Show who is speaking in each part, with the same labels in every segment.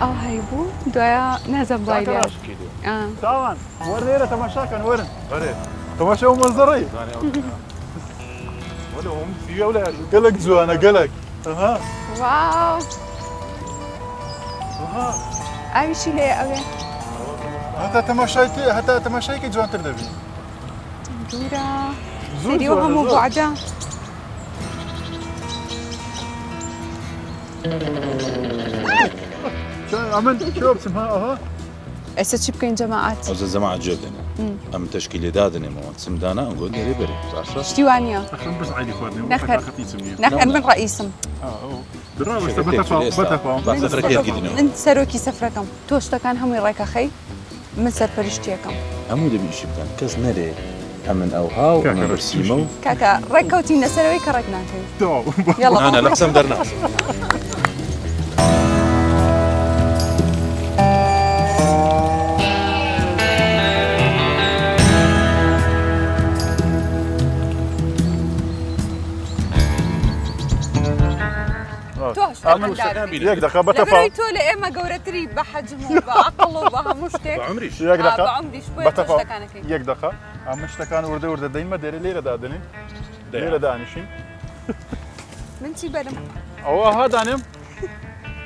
Speaker 1: هيبو دويا نازم بايلي
Speaker 2: طبعا ورينا تماشا كان ورن تماشا ومنظري ولا هم في اولاد قلق زوانا قلق اها
Speaker 1: واو
Speaker 2: اها
Speaker 1: أي شيء ليه أوي
Speaker 2: حتى تماشايك جوان تردبي
Speaker 1: دورا سيريوها مو بعدا
Speaker 2: شو عملت شو بسمها اها
Speaker 1: هسه شو بكين جماعات
Speaker 3: أو الجماعة جبدنا أم تشكيلة دادني مو سمدانا نقول دري بري صح
Speaker 1: شتيوانيا
Speaker 2: اخر بس عادي فادني
Speaker 1: نخر من رئيسم
Speaker 2: دراوش بتفا
Speaker 1: من سروكي سفركم توشتا كان هم يرايك أخي من سر برشتيكم
Speaker 3: أمو دبي إشي بتان كز نري أمن أوها وأمن برسيمو
Speaker 1: كاكا ركوتي نسروي كركناكي
Speaker 2: تو
Speaker 1: يلا
Speaker 3: أنا لحسن درنا
Speaker 2: ياك دقة بتفا
Speaker 1: لقيتوا لي إما قورتري بحجمه بعقله بهمشتك
Speaker 3: بعمريش
Speaker 2: ياك دقة
Speaker 1: بعمري شوي
Speaker 2: بتفا
Speaker 1: كانك
Speaker 2: ياك دقة عمشتا كان ورده دايما دايره ليرة دادني ليرة دانشين
Speaker 1: من تي برم
Speaker 2: او هذا انم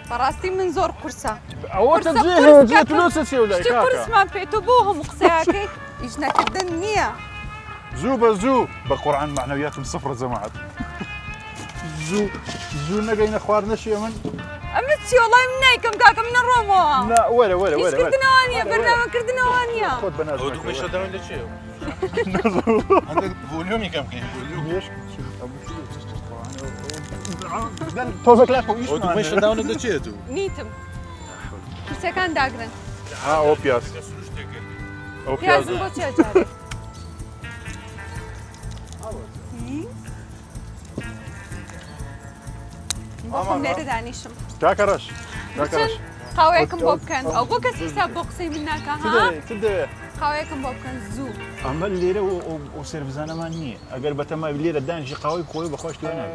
Speaker 1: فراستي من زور قرصة
Speaker 2: او
Speaker 1: قرصة
Speaker 2: تجيه فلوس شي ولا
Speaker 1: شتي قرص
Speaker 2: كاكا
Speaker 1: ما بيتو بوهم قصاكي يجنا كدنيا
Speaker 2: زو بالقرآن معنوياتهم صفر جماعة زو نقينا خوارنا شي من
Speaker 1: أمتشي والله منيكم كاكا من الروما
Speaker 2: لا ولا
Speaker 1: إيش كردنا وانيا برنامج كردنا وانيا
Speaker 2: خذ بنات
Speaker 3: هو دوك مشى داون لشيء عندك فوليومي كم كاين فوليوم
Speaker 2: ليش توزك لك وإيش
Speaker 3: هو دوك مشى داون لشيء تو
Speaker 1: نيتم كرسي كان داقرن
Speaker 2: او بياس او بياس
Speaker 1: بيازم بوتي أجاري بوكم ليرة دانيشم
Speaker 2: كاكرش
Speaker 1: قاويكم بوبكن أو بوكس حساب بوكسي منك ها
Speaker 2: تدري
Speaker 1: قاويكم بوبكن زو
Speaker 2: اما الليره وسيرفزانا مانيه اقل بتما الليره دانشي قوي خوي بخوش لنا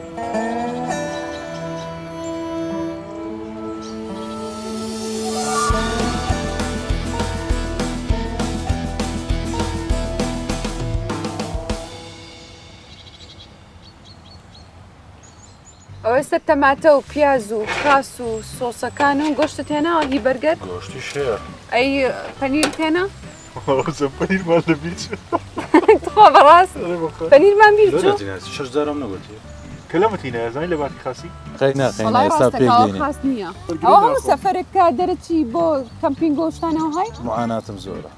Speaker 1: ئەوێستا تەماتە و پیاز و کاس و سۆسەکان و گۆشتت هێنا هی بەرگەر
Speaker 2: گۆشتی شێر
Speaker 1: ئەی پەنیر تێنا
Speaker 2: پەنیر مال دەبیت
Speaker 1: تخوا بەڕاست پەنیرمان بیر چوو
Speaker 3: شش دارم نقولتي
Speaker 2: کلمتینە زانی لە باتی خاسی
Speaker 3: خينا
Speaker 1: وەڵای
Speaker 3: ئێستا
Speaker 1: ڕاستەکە
Speaker 3: پێک
Speaker 1: ئەوە
Speaker 3: دێنین
Speaker 1: خاص نییە ئەوە هەموو سەفەرێکە دەرەچی بۆ کەمپینگ گۆشتانەوە هەی
Speaker 3: معاناتم زۆرە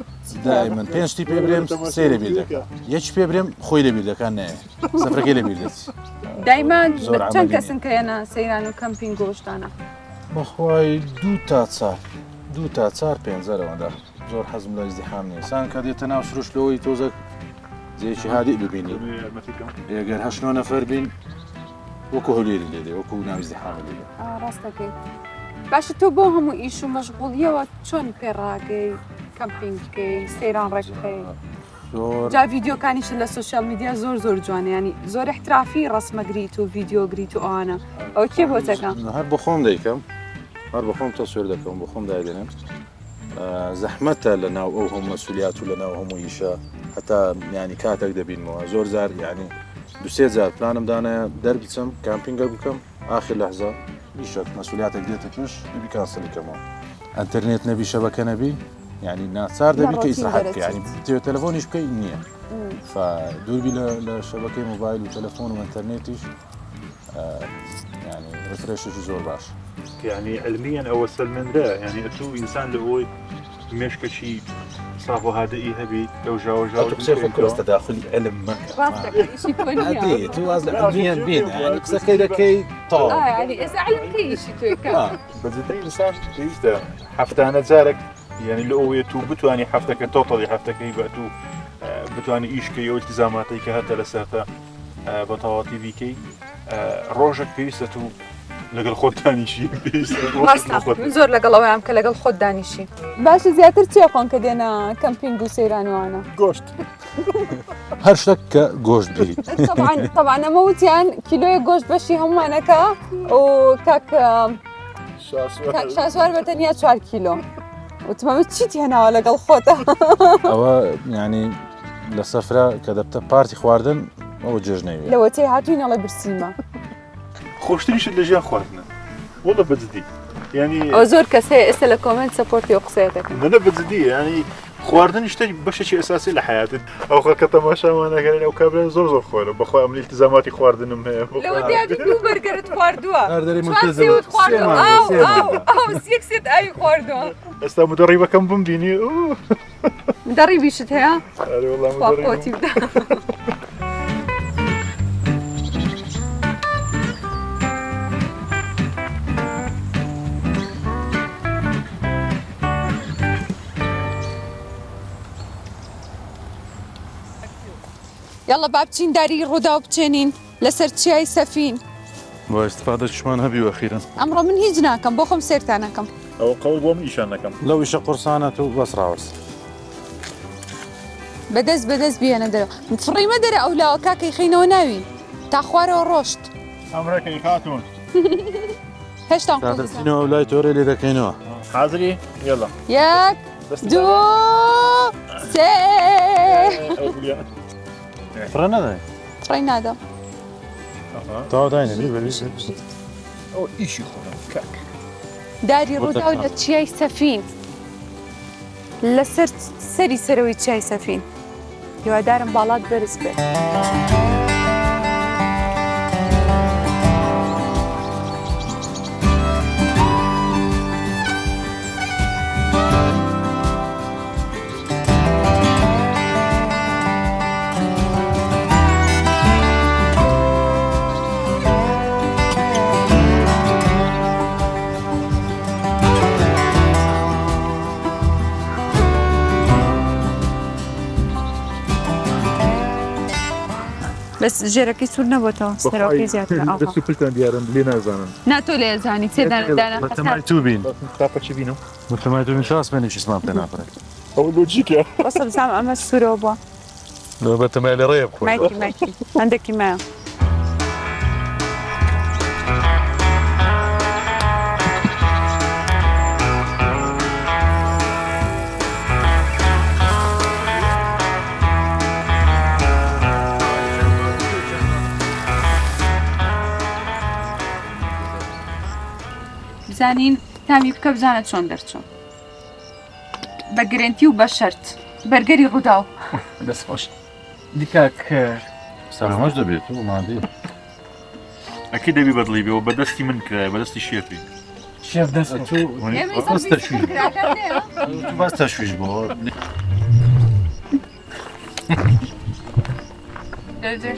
Speaker 3: دائما پێنجتی پێ برێم سێ لەبیر دەکات یەک پێ برێم خۆی لەبیر دەکات نایە سەفرەکەی لەبیر دەچێت
Speaker 1: دایمان
Speaker 3: زۆر
Speaker 1: چەند
Speaker 3: عەمەلی
Speaker 1: کەسن کە هێنا سەیران و کەمپینگ گۆشتانە
Speaker 3: بەخوای دوو تا چار پێنجەرەوەدا زۆر حەزم لە ئیزدیحام نییە سان کە دێتە ناو سروش لەوەی تۆزە جێکی هادی ببینی ئەگەر 8 نەفەر بین وەکو هەولێری لێدێ وەکو ناو ئیزدیحام لێدێ
Speaker 1: ڕاستەکەی باشە تۆ بۆ هەموو ئیش و مەشغوڵیەوە چۆن پێڕاگەی کەمپینگکەی سەیران ڕێکەکەی
Speaker 3: زۆر
Speaker 1: جا ڤیدیۆکانیش لە سوشال میدیا زۆر جوانە ینی زۆر احترافی ڕسمەگریت و ڤیدیۆگریت و ئەوانە ئەو کێ بۆتەکە
Speaker 3: هەر بۆ خۆم دەیکەم هەر بە خۆم تەسوێر دەکەم بۆ خۆم دایدێنم زەحمەتە لە ناو ئەو هەموو مەسئولیات و لە ناو هەموو ئیشە هەتا ینی کاتێک دەبینەوە زۆر زار ینی دوسێ جار پلانم دانایە دەربچم کامپینگە بکەم آخر لەحظە بیشک مەسئولیاتێک دێتە توش دەبی کانسڵیکەمەوە ئەنتەرنێت نەبی شەبەکە نەبی یعنی ناچار دەبی کە ئیسراحەت بکەی ینی تەلەفۆنیش بکەی نییە دووربی لە شەبەکەی موبایل و تەلەفۆن و ئەنتەرنێتیش يعني ريفريشش زور باش
Speaker 2: يعني علميا او سلمندا يعني تو انسان لهوي مشكل شيء صافو هادئي هبي لو جاو
Speaker 3: تقصير فكر تداخل علم ما
Speaker 1: ڕاستەکەی ئیشی تۆ نییە
Speaker 3: عادي تو أصلا علميا بين يعني قصة كذا كي طال
Speaker 1: ینی ئێستا علمکەی ئیشی تۆیکە
Speaker 2: بزدي انسان تيجي حفتانه زارك يعني لو تو بتواني حفتك توطلي حفتك يبقى تو بتواني ايشكي او التزاماتك هذا لساتا بطاواتي بيكي ڕۆژێک پێویستە تو لەگەڵ خۆت دانیشی
Speaker 1: ڕاستە زۆر لەگەڵەوەیان کە لەگەڵ خۆت دانیشی باشە زیاتر چێ خۆن کە دێنە کەمپینگ و سەیرانوانە
Speaker 2: گۆشت
Speaker 3: هەر شتێک کە گۆشت بێت
Speaker 1: طبعا ئەمە وتیان کیلۆیە گۆشت بەشی هەمومانەکە و کاک شاسوار بەتەنیا 4 کیلۆ وتمەمە چیت هێناوە لەگەڵ خۆتە
Speaker 3: ئەوە ینی لە سەفرا کە دەبتە پارتی خواردن ئەوە جێژنەوێت
Speaker 1: لەوە تێ هاتووینەڵە برسیمە
Speaker 2: خۆشتریشت لە ژیان خواردنە وڵە بەجددی ینی
Speaker 1: ئەو زۆر کەسەیە ئێستا لە کۆمنت سەپۆرتی و قسەیە دەکەن
Speaker 2: نەنە بەجددی ینی خواردن شتێک بەشێکی ئەساسی لە حیاتت ئەو خەکە تەماشامانەکەن ئەو کابرا زۆر زۆر خۆرە بەخوا ئەم التزاماتی خواردنم هەیە
Speaker 1: لەوە دیاری دوو بەرگەرت خواردووە
Speaker 3: هەردەری
Speaker 1: سێوت خواردووە ئەو سێکسێت ئاوی خواردووە
Speaker 2: ئێستا مدەڕیبەکەم بمبینی
Speaker 1: دەڕی بیشت هەیە خوا
Speaker 2: وڵام
Speaker 1: قۆتی بدە یاڵە با بچین داری ڕوودا و بچێنین لەسەر چیای سەفین
Speaker 3: بۆ ئستفادە چشمان هەبی وەخیرن
Speaker 1: ئەمڕۆ من هیچ ناکەم بۆ خۆم سێرتانەکەم
Speaker 2: ئەو قەول بۆ من ئیشان نەکەم
Speaker 3: لەو ئیشە قورسانەت و بەس ڕاوەست
Speaker 1: بەدەست بەدەست بێنە دەرەوە فڕیمە دەرە ئەو لاوە کاکەی خینەوە ناوین تا خوارەوە ڕۆشت
Speaker 2: ئەمڕەکەی خاتون
Speaker 1: هێشتان
Speaker 3: دەستینەوە لای تۆرە لێ دەکەینەوە
Speaker 2: حاضری یڵە
Speaker 1: یەک دوو سێ
Speaker 3: فڕە نەدای
Speaker 1: فڕی نادەم
Speaker 3: تاوا داینە
Speaker 2: ئەو ئیشی خۆم کاک
Speaker 1: داری ڕوودا و لە چیای سەفین لەسەر سەری سەرەوەی چیای سەفین هیوادارم باڵات بەرز بێت بەس ژێرەکەی سوور نەبووتەوە سەرەوەکەی زیاتر
Speaker 2: دەست و پلتان دیارم لێ نازانم
Speaker 1: ناتۆ لێ زانی تێدانە
Speaker 3: تو بین
Speaker 2: تاپەچی بینم
Speaker 3: متمای تو شاس بێنی چیسمان پێ ناپڕێت
Speaker 2: ئەو لۆجیکە
Speaker 1: بەسە بزانم ئەمە سوورەوە بووە
Speaker 3: لۆ بەتەمای لە ڕێ بخۆی
Speaker 1: مایکی مایکی هەندێکی مایە بزانین تامی بکە بزانە چۆن دەرچۆن بە گرنتی و بە شەرت بەرگەری ڕوودا و
Speaker 4: دەست خۆش دیکاک
Speaker 3: سەرمەش دەبێت و مادی
Speaker 2: ئەکی دەبی بەدڵی بێەوە بەدەستی من کرایە بەدەستی شێفی
Speaker 4: شێف دەست
Speaker 3: باس تەشویش بۆ
Speaker 1: دەرجێ